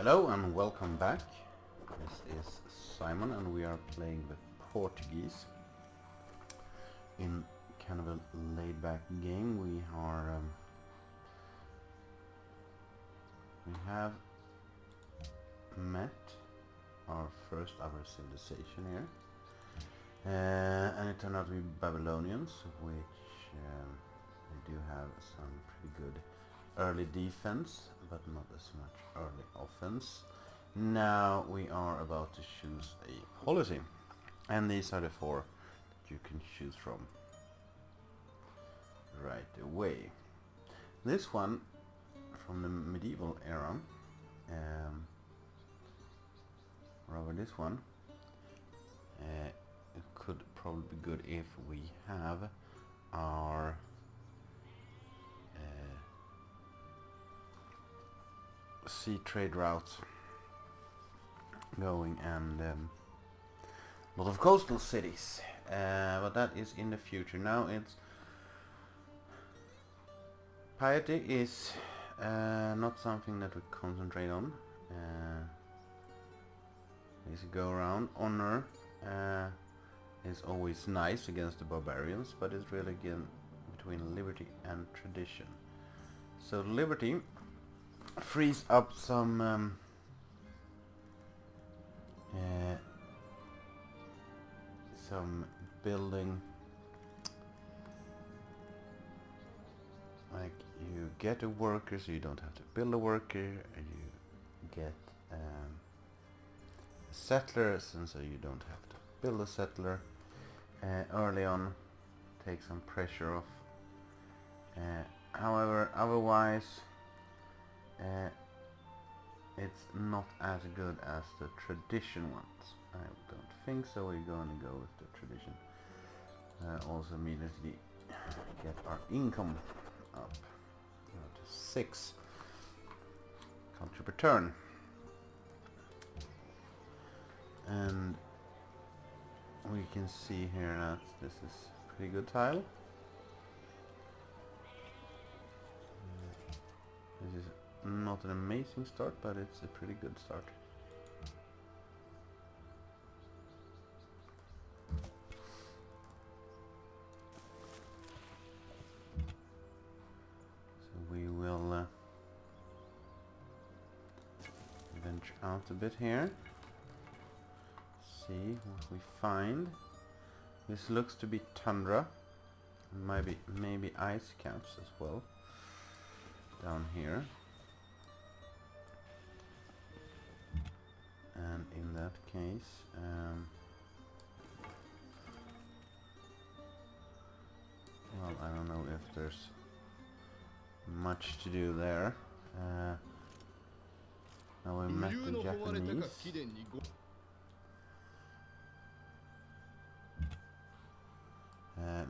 Hello and welcome back. This is Simon and we are playing the Portuguese in kind of a laid back game. We have met our first ever civilization here, and it turned out to be Babylonians, which they do have some pretty good early defense, but not as much early offense. Now we are about to choose a policy, and these are the four that you can choose from right away. This one from the medieval era, rather this one, it could probably be good if we have our sea trade routes going and a lot of coastal cities, but that is in the future. Now it's piety is not something that we concentrate on. Is a go around. Honor is always nice against the barbarians, but it's really again between liberty and tradition. So liberty frees up some building, like you get a worker so you don't have to build a worker, and you get settlers and so you don't have to build a settler. Early on, take some pressure off. However, otherwise it's not as good as the tradition ones. I don't think so. We're going to go with the tradition. Also immediately get our income up to 6 country per turn. And we can see here that this is a pretty good tile. This is not an amazing start, but it's a pretty good start. So we will venture out a bit here. See what we find. This looks to be tundra, maybe ice caps as well down here. And in that case, well, I don't know if there's much to do there. Now we met the Japanese.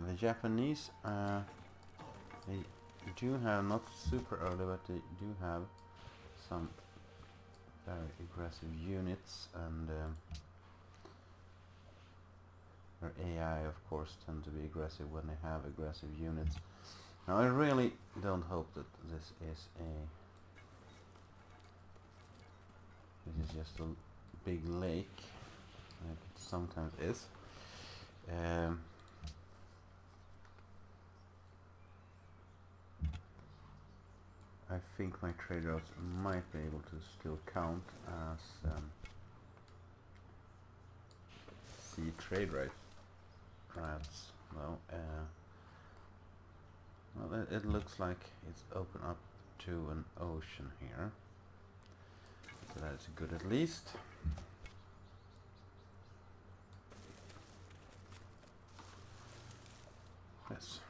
The Japanese, they do have, not super early, but they do have some very aggressive units, and their AI of course tend to be aggressive when they have aggressive units. Now I really don't hope that this is just a big lake like it sometimes is. I think my trade routes might be able to still count as sea trade routes. Well, it looks like it's open up to an ocean here, so that's good at least. Yes.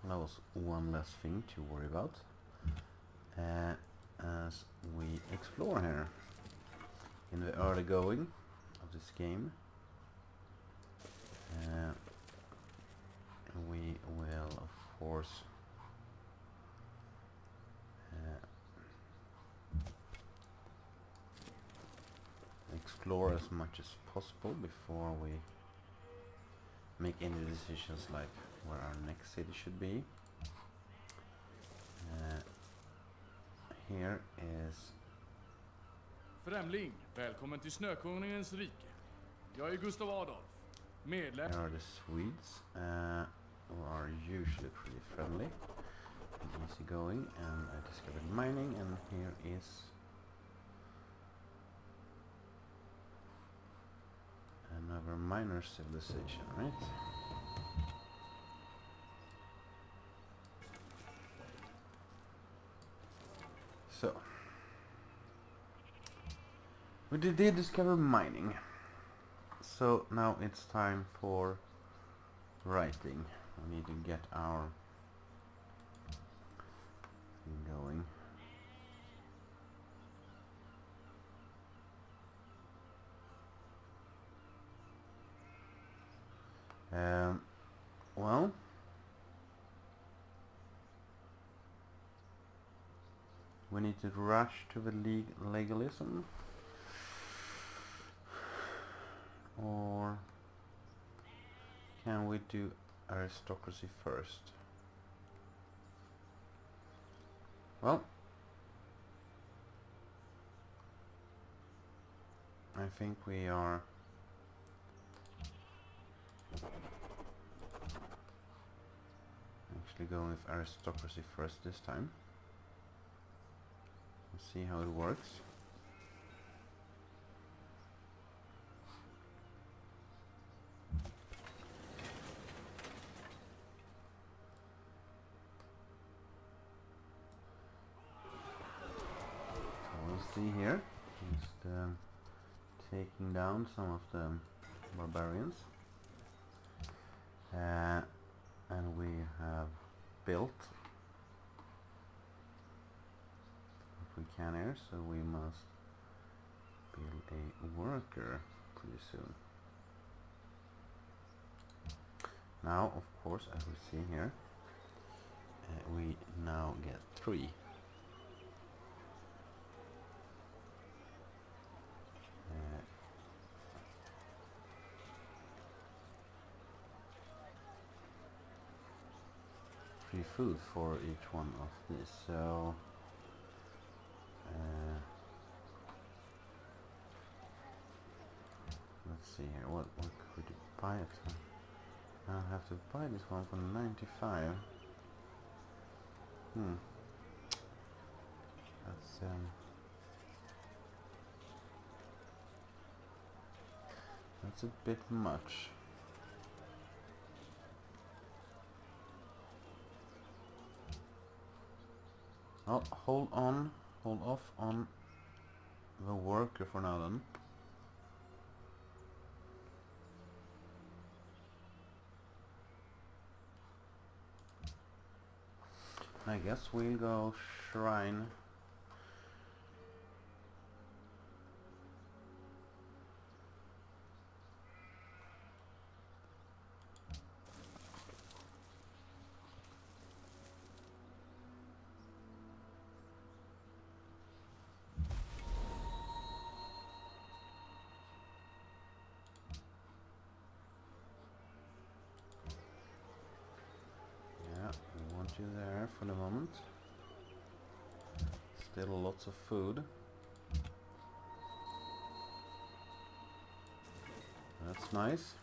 That was one less thing to worry about as we explore here in the early going of this game. We will of course explore as much as possible before we make any decisions like where our next city should be. here is... Främling, välkommen till Snökonungens rike. Jag är Gustav Adolf, medlem... Here are the Swedes, who are usually pretty friendly and easygoing, and I discovered mining, and here is another minor civilization, right? So, we did discover mining. So now it's time for writing. We need to get our thing going. Well, we need to rush to the legalism, or can we do aristocracy first? Well, I think we are actually going with aristocracy first this time. Let's see how it works. See here, just taking down some of the barbarians, and we have built what we can here, so we must build a worker pretty soon. Now, of course, as we see here, we now get 3. Free food for each one of these, so let's see here, what could we buy it for? I'll have to buy this one for 95. That's a bit much. I'll hold off on the worker for now then. I guess we'll go shrine. You there for the moment. Still lots of food. That's nice.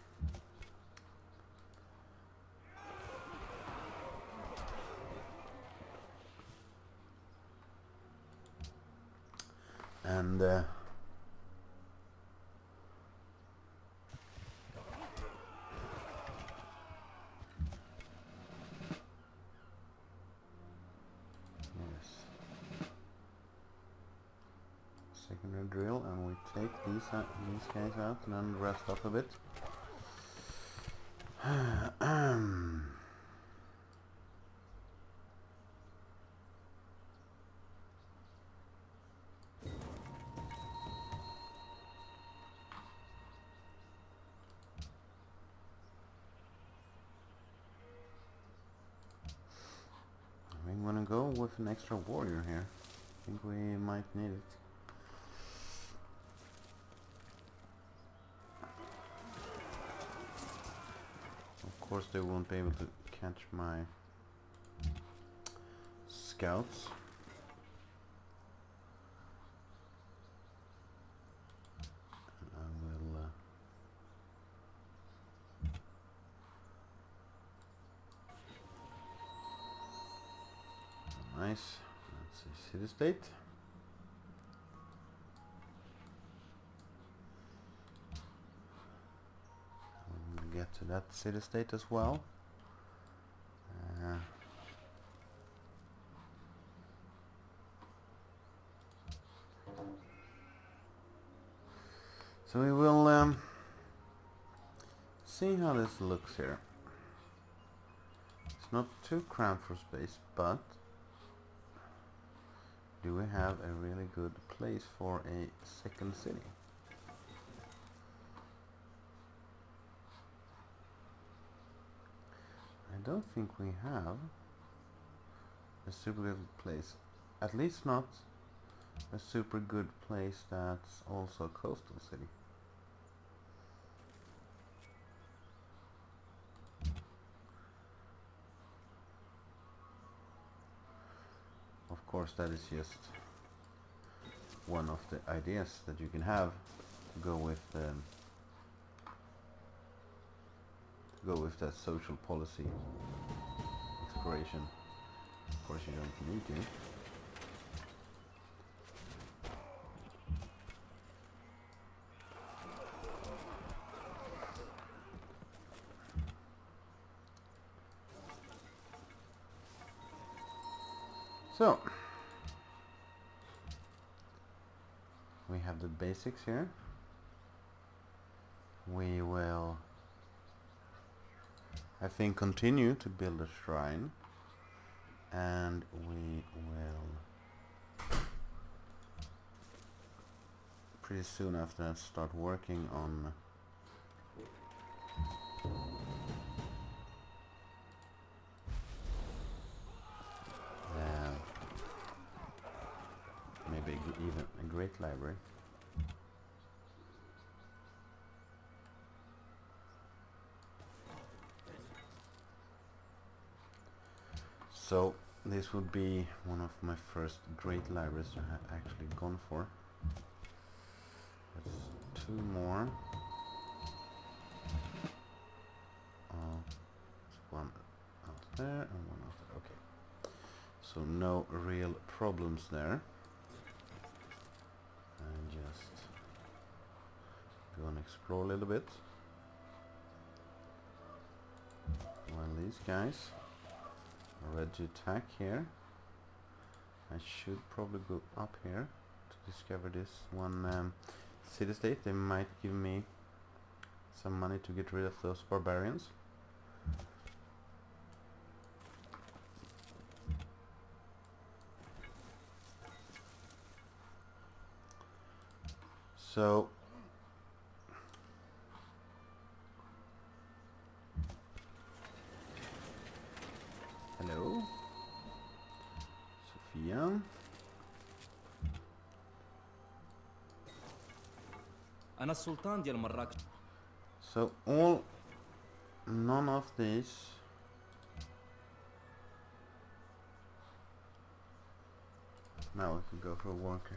And secondary drill, and we take these guys out and then rest up a bit. I'm gonna go with an extra warrior here. I think we might need it. Of course they won't be able to catch my scouts. Nice. Let's see, city state. We'll get to that city state as well. So we will see how this looks here. It's not too cramped for space, but do we have a really good place for a second city? I don't think we have a super good place. At least not a super good place that's also a coastal city. Of course, that is just one of the ideas that you can have to go with that social policy exploration. Of course, you don't need to. So we have the basics here. We will, I think, continue to build a shrine, and we will pretty soon after that start working on maybe even a great library. So this would be one of my first great libraries I have actually gone for. That's 2 more. One out there and one out there. Okay. So no real problems there. And just go and explore a little bit. While these guys are ready to attack here, I should probably go up here to discover this one city-state. They might give me some money to get rid of those barbarians. So hello, Sophia. أنا السلطان ديال مراكش. So none of these now we can go for a worker.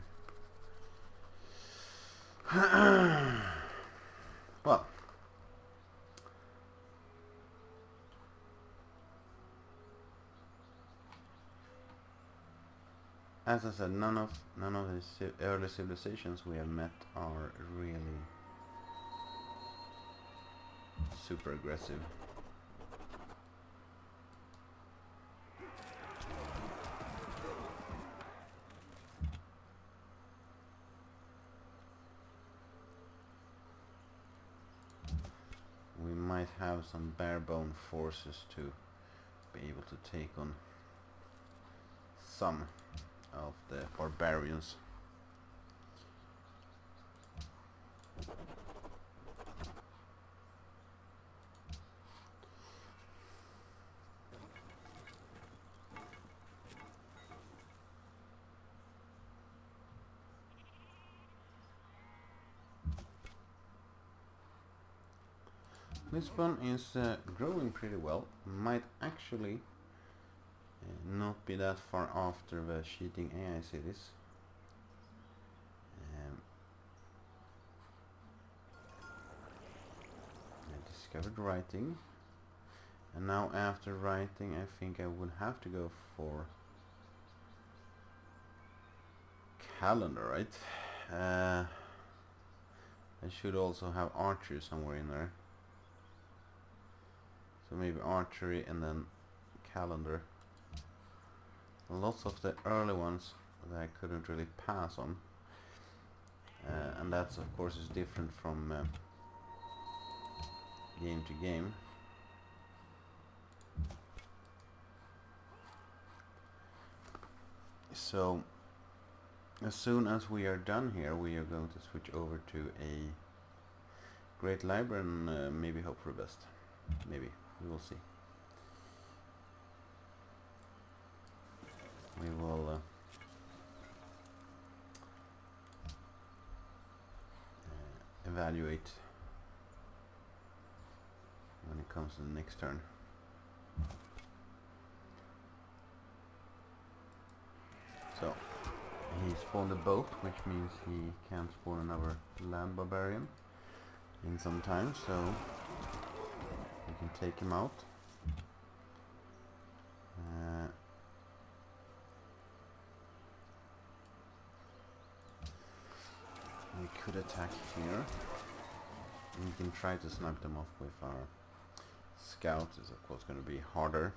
Well, as I said, none of these early civilizations we have met are really super aggressive. We might have some bare-bone forces to be able to take on some of the barbarians. Lisbon is growing pretty well. Might actually not be that far after the cheating AI cities. I discovered writing, and now after writing I think I would have to go for calendar, right? I should also have archery somewhere in there. So maybe archery and then calendar. Lots of the early ones that I couldn't really pass on. And that's of course is different from game to game. So as soon as we are done here, we are going to switch over to a great library and maybe hope for the best. Maybe, we will see. We will evaluate when it comes to the next turn. So he spawned a boat, which means he can't spawn another land barbarian in some time, so we can take him out. We could attack here. We can try to snipe them off with our scouts. It's of course going to be harder.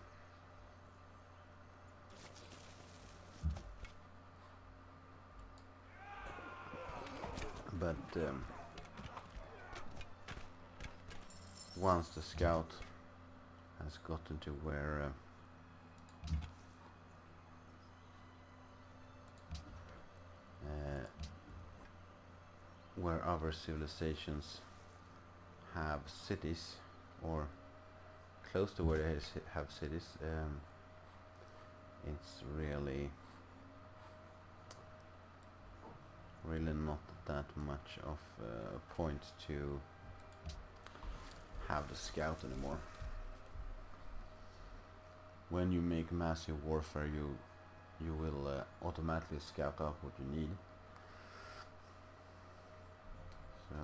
But once the scout has gotten to where other civilizations have cities, or close to where they have cities, it's really not that much of a point to have the scout anymore. When you make massive warfare, you will automatically scout out what you need. So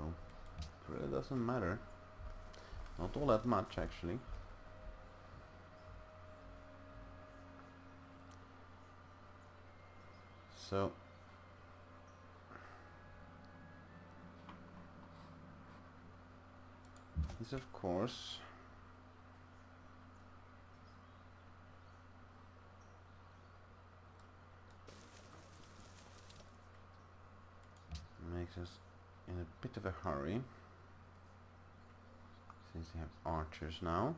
it really doesn't matter. Not all that much actually. So this of course makes us in a bit of a hurry, since we have archers now.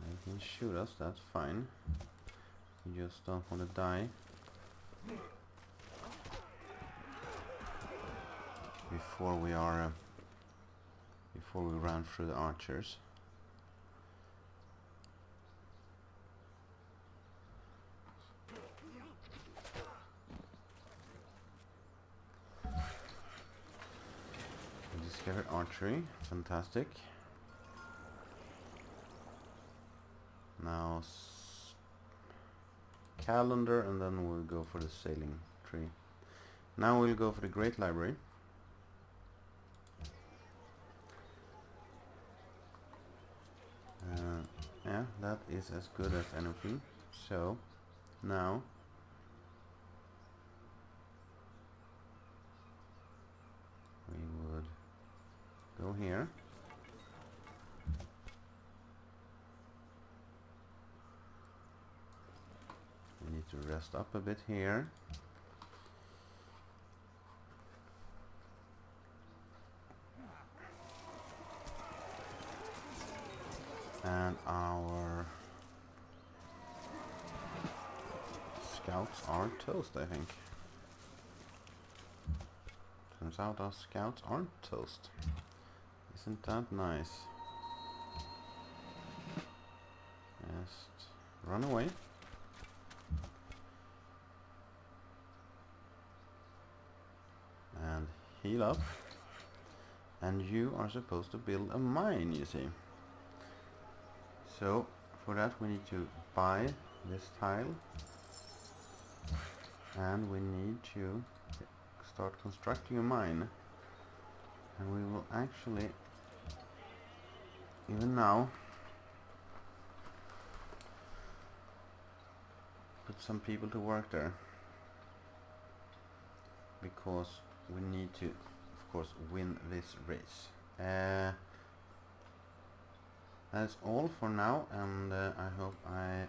They can shoot us, that's fine. We just don't want to die before we run through the archers. We discovered archery, fantastic. Now calendar, and then we'll go for the sailing tree. Now we'll go for the great library. Yeah, that is as good as anything. So now we would go here. We need to rest up a bit here. And our scouts are toast, I think. Turns out our scouts aren't toast. Isn't that nice? Just run away. And heal up. And you are supposed to build a mine, you see. So for that we need to buy this tile, and we need to start constructing a mine, and we will actually, even now, put some people to work there, because we need to, of course, win this race. That's all for now, and I hope I